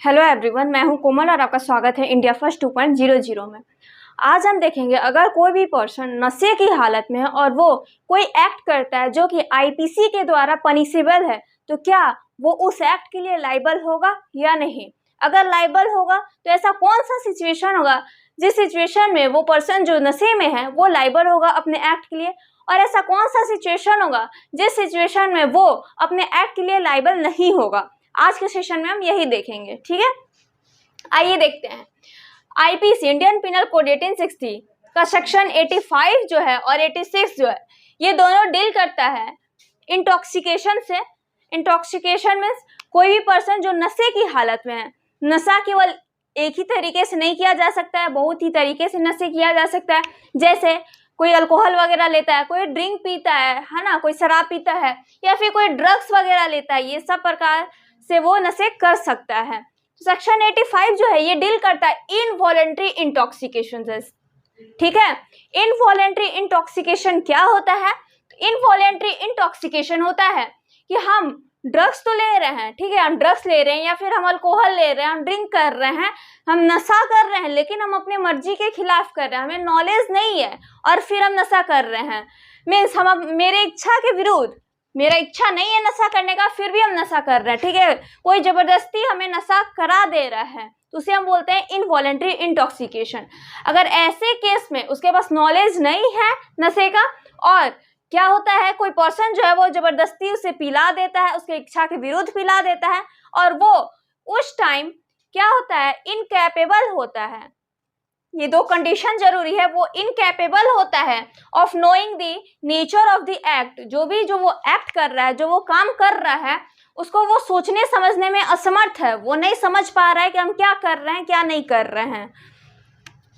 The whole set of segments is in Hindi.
हेलो एवरीवन, मैं हूं कोमल और आपका स्वागत है इंडिया फर्स्ट 2.00 में। आज हम देखेंगे अगर कोई भी पर्सन नशे की हालत में है और वो कोई एक्ट करता है जो कि आईपीसी के द्वारा पनिशेबल है, तो क्या वो उस एक्ट के लिए लायबल होगा या नहीं। अगर लायबल होगा तो ऐसा कौन सा सिचुएशन होगा जिस सिचुएशन में वो पर्सन जो नशे में है वो लायबल होगा अपने एक्ट के लिए, और ऐसा कौन सा सिचुएशन होगा जिस सिचुएशन में वो अपने एक्ट के लिए लायबल नहीं होगा। आज के सेशन में हम यही देखेंगे, ठीक है। आइए देखते हैं। आईपीसी इंडियन पिनल कोड 1860 का सेक्शन 85 जो है और 86 जो है, ये दोनों डील करता है इंटॉक्सिकेशन से। इंटॉक्सिकेशन मीन्स कोई भी पर्सन जो नशे की हालत में है। नशा केवल एक ही तरीके से नहीं किया जा सकता है, बहुत ही तरीके से नशे किया जा सकता है। जैसे कोई अल्कोहल वगैरह लेता है, कोई ड्रिंक पीता है ना, कोई शराब पीता है, या फिर कोई ड्रग्स वगैरह लेता है। ये सब प्रकार से वो नशे कर सकता है। सेक्शन 85 जो है ये डील करता है इनवॉलेंट्री इंटॉक्सिकेशन से, ठीक है। इनवॉलेंट्री इंटॉक्सिकेशन क्या होता है? इनवॉलेंट्री इंटॉक्सिकेशन होता है कि हम ड्रग्स तो ले रहे हैं, ठीक है, हम ड्रग्स ले रहे हैं या फिर हम अल्कोहल ले रहे हैं, हम ड्रिंक कर रहे हैं, हम नशा कर रहे हैं, लेकिन हम अपनी मर्जी के खिलाफ कर रहे हैं, हमें नॉलेज नहीं है और फिर हम नशा कर रहे हैं। मीन्स हम मेरे इच्छा के विरुद्ध, मेरा इच्छा नहीं है नशा करने का, फिर भी हम नशा कर रहे हैं, ठीक है। कोई जबरदस्ती हमें नशा करा दे रहा है तो उसे हम बोलते हैं इनवॉलेंट्री इंटॉक्सिकेशन। अगर ऐसे केस में उसके पास नॉलेज नहीं है नशे का, और क्या होता है कोई पर्सन जो है वो जबरदस्ती उसे पिला देता है, उसके इच्छा के विरुद्ध पिला देता है, और वो उस टाइम क्या होता है, इनकैपेबल होता है। ये दो कंडीशन जरूरी है। वो इनकैपेबल होता है of knowing the nature of the act. जो वो एक्ट कर रहा है, जो वो काम कर रहा है, उसको वो सोचने समझने में असमर्थ है। वो नहीं समझ पा रहा है कि हम क्या कर रहे हैं, क्या नहीं कर रहे हैं।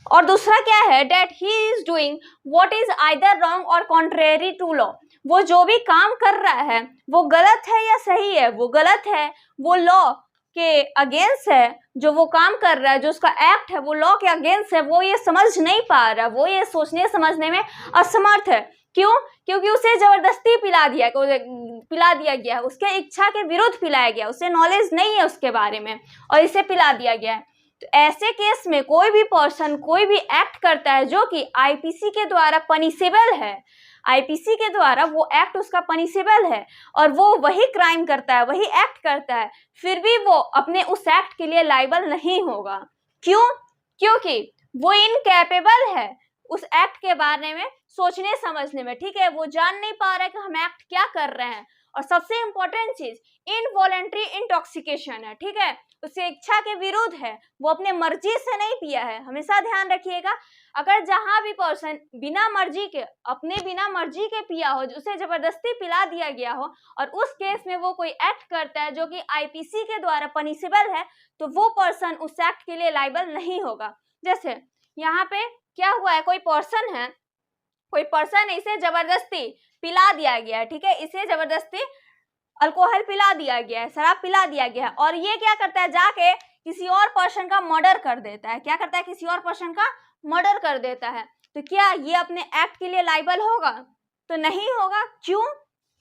और दूसरा क्या है, that he is doing what is either wrong और कॉन्ट्रेरी टू लॉ। वो जो भी काम कर रहा है वो गलत है या सही है। वो गलत है, वो लॉ के अगेंस्ट है। जो वो काम कर रहा है, जो उसका एक्ट है, वो लॉ के अगेंस्ट है। वो ये समझ नहीं पा रहा, वो ये सोचने समझने में असमर्थ है। क्यों? क्योंकि उसे जबरदस्ती पिला दिया गया है, उसके इच्छा के विरुद्ध पिलाया गया, उसे नॉलेज नहीं है उसके बारे में और इसे पिला दिया गया है। तो ऐसे केस में कोई भी पर्सन कोई भी एक्ट करता है जो कि आईपीसी के द्वारा पनिशेबल है, आईपीसी के द्वारा वो एक्ट उसका पनिशेबल है और वो वही क्राइम करता है, वही एक्ट करता है, फिर भी वो अपने उस एक्ट के लिए लायबल नहीं होगा। क्यों? क्योंकि वो इनकैपेबल है उस एक्ट के बारे में सोचने समझने में, ठीक है। वो जान नहीं पा रहा है कि हम एक्ट क्या कर रहे हैं। और सबसे इंपॉर्टेंट चीज इनवॉलेंट्री इंटॉक्सिकेशन है, ठीक है। उससे इच्छा के विरुद्ध है, वो अपने मर्जी से नहीं पिया है। हमेशा ध्यान रखिएगा, अगर जहां भी पर्सन बिना मर्जी के, अपने बिना मर्जी के पिया हो, उसे जबरदस्ती पिला दिया गया हो, और उस केस में वो कोई एक्ट करता है जो कि आईपीसी के द्वारा पनिशेबल है, तो वो पर्सन उस एक्ट के लिए लायबल नहीं होगा। जैसे यहाँ पे क्या हुआ है, कोई पर्सन इसे जबरदस्ती पिला दिया गया है, ठीक है। इसे जबरदस्ती अल्कोहल पिला दिया गया है, शराब पिला दिया गया है, और ये क्या करता है, जाके किसी और पर्सन का मर्डर कर देता है। क्या करता है? किसी और पर्सन का मर्डर कर देता है। तो क्या ये अपने एक्ट के लिए लायबल होगा? तो नहीं होगा। क्यों?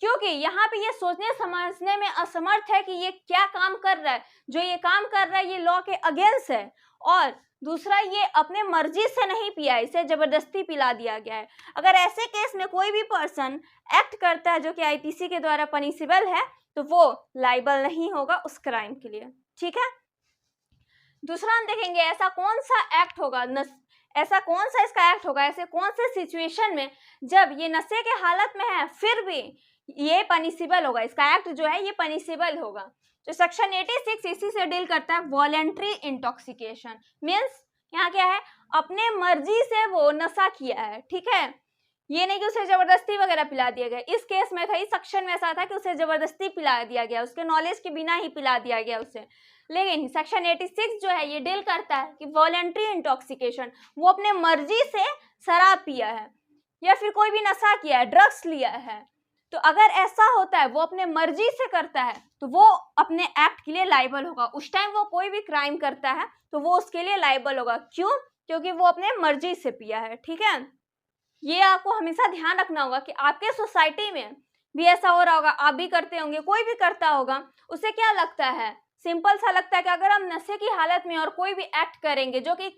क्योंकि यहाँ पे ये सोचने समझने में असमर्थ है कि ये क्या काम कर रहा है। जो ये काम कर रहा है ये लॉ के अगेंस्ट है, और दूसरा ये अपने मर्जी से नहीं पिया, इसे जबरदस्ती पिला दिया गया है। अगर ऐसे केस में कोई भी पर्सन एक्ट करता है जो कि आईपीसी के द्वारा पनिशेबल है, तो वो लायबल नहीं होगा उस क्राइम के लिए, ठीक है। दूसरा हम देखेंगे ऐसा कौन सा एक्ट होगा, ऐसा कौन सा इसका एक्ट होगा, ऐसे कौन से सिचुएशन में जब ये नशे के हालत में है फिर भी ये पनिशेबल होगा, इसका एक्ट जो है ये पनिशेबल होगा। तो सेक्शन 86 इसी से डील करता है वॉलेंट्री इंटॉक्सिकेशन। मीन्स यहाँ क्या है, अपने मर्जी से वो नशा किया है, ठीक है। ये नहीं कि उसे जबरदस्ती वगैरह पिला दिया गया। इस केस में था, इस सेक्शन में ऐसा था कि उसे जबरदस्ती पिला दिया गया, उसके नॉलेज के बिना ही पिला दिया गया उसे। लेकिन सेक्शन 86 जो है ये डील करता है कि वॉलेंट्री इंटॉक्सिकेशन, वो अपने मर्जी से शराब पिया है या फिर कोई भी नशा किया है, ड्रग्स लिया है। तो अगर ऐसा होता है, वो अपने मर्जी से करता है, तो वो अपने एक्ट के लिए लायबल होगा। उस टाइम वो कोई भी क्राइम करता है तो वो उसके लिए लायबल होगा। क्यों? क्योंकि वो अपने मर्जी से पिया है, ठीक है। ये आपको हमेशा ध्यान रखना होगा कि आपके सोसाइटी में भी ऐसा हो रहा होगा, आप भी करते होंगे, कोई भी करता होगा। उसे क्या लगता है, सिंपल सा लगता है कि अगर हम नशे की हालत में और कोई भी एक्ट करेंगे जो कि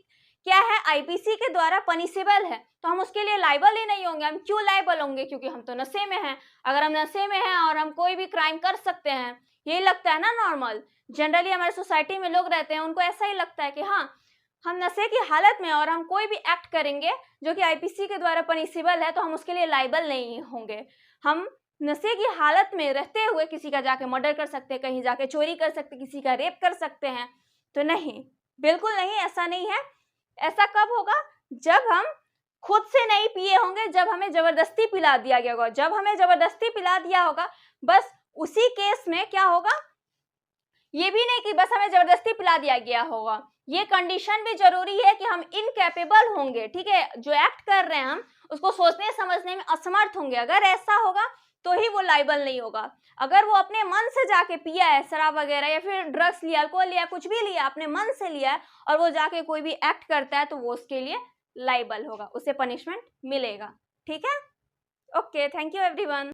क्या है आईपीसी के द्वारा पनिशेबल है, तो हम उसके लिए लाइबल ही नहीं होंगे। हम क्यों लाइबल होंगे? क्योंकि हम तो नशे में हैं। अगर हम नशे में हैं और हम कोई भी क्राइम कर सकते हैं, यही लगता है ना नॉर्मल। जनरली हमारे सोसाइटी में लोग रहते हैं, उनको ऐसा ही लगता है कि हाँ, हम नशे की हालत में और हम कोई भी एक्ट करेंगे जो कि आईपीसी के द्वारा पनिशेबल है, तो हम उसके लिए लाइबल नहीं होंगे। हम नशे की हालत में रहते हुए किसी का जाके मर्डर कर सकते हैं, कहीं जाके चोरी कर सकते हैं, किसी का रेप कर सकते हैं? तो नहीं, बिल्कुल नहीं, ऐसा नहीं है। ऐसा कब होगा? जब हम खुद से नहीं पिए होंगे, जब हमें जबरदस्ती पिला दिया गया होगा। जब हमें जबरदस्ती पिला दिया होगा, बस उसी केस में क्या होगा, ये भी नहीं कि बस हमें जबरदस्ती पिला दिया गया होगा, ये कंडीशन भी जरूरी है कि हम इनकैपेबल होंगे, ठीक है, जो एक्ट कर रहे हैं हम उसको सोचने समझने में असमर्थ होंगे। अगर ऐसा होगा तो ही वो लाइबल नहीं होगा। अगर वो अपने मन से जाके पिया है शराब वगैरह या फिर ड्रग्स लिया, अल्कोहल लिया, कुछ भी लिया, अपने मन से लिया है और वो जाके कोई भी एक्ट करता है, तो वो उसके लिए लाइबल होगा, उसे पनिशमेंट मिलेगा। ठीक है, ओके, थैंक यू एवरीवन।